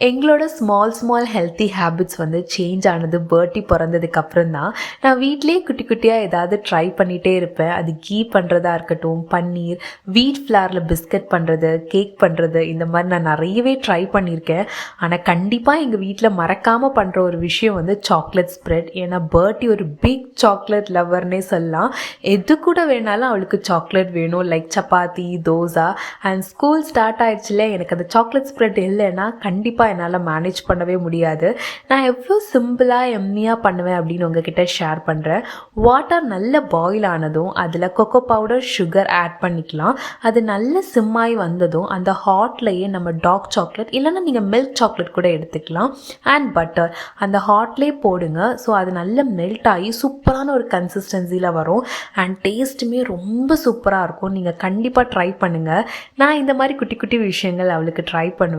எங்களோட small healthy habits வந்து change ஆனது பர்ட்டி பிறந்ததுக்கப்புறம் தான். நான் வீட்டிலேயே குட்டி குட்டியாக ஏதாவது ட்ரை பண்ணிகிட்டே இருப்பேன். அது கீ பண்ணுறதா இருக்கட்டும், பன்னீர், வீட் ஃப்ளாரில் பிஸ்கட் பண்ணுறது, கேக் பண்ணுறது, இந்த மாதிரி நான் நிறையவே ட்ரை பண்ணியிருக்கேன். ஆனால் கண்டிப்பாக எங்கள் வீட்டில் மறக்காமல் பண்ணுற ஒரு விஷயம் வந்து சாக்லேட் ஸ்ப்ரெட். ஏன்னா பர்ட்டி ஒரு பிக் சாக்லேட் லவர்னே சொல்லலாம். எது கூட வேணாலும் அவளுக்கு சாக்லேட் வேணும், like chapati, dosa. And school start ஆயிடுச்சுல, எனக்கு அந்த சாக்லேட் ஸ்ப்ரெட் இல்லைன்னா கண்டிப்பாக என்னால் மேனேஜ் பண்ணவே முடியாது. நான் எவ்வளோ சிம்பிளாக எம்மியாக பண்ணுவேன் அப்படின்னு உங்ககிட்ட ஷேர் பண்ணுறேன். வாட்டர் நல்ல பாயில் ஆனதும் அதில் கொக்கோ பவுடர், சுகர் ஆட் பண்ணிக்கலாம். அது நல்ல சிம்மாய் வந்ததும் அந்த ஹாட்லேயே நம்ம டார்க் சாக்லேட் இல்லைன்னா நீங்கள் மில்க் சாக்லேட் கூட எடுத்துக்கலாம். அண்ட் பட்டர் அந்த ஹாட்லேயே போடுங்க. ஸோ அது நல்ல மெல்ட் ஆகி சூப்பரான ஒரு கன்சிஸ்டன்சியில் வரும். அண்ட் டேஸ்ட்டுமே ரொம்ப சூப்பராக இருக்கும். நீங்கள் கண்டிப்பாக ட்ரை பண்ணுங்கள். நான் இந்த மாதிரி குட்டி குட்டி விஷயங்கள் அவளுக்கு ட்ரை பண்ணுவேன்.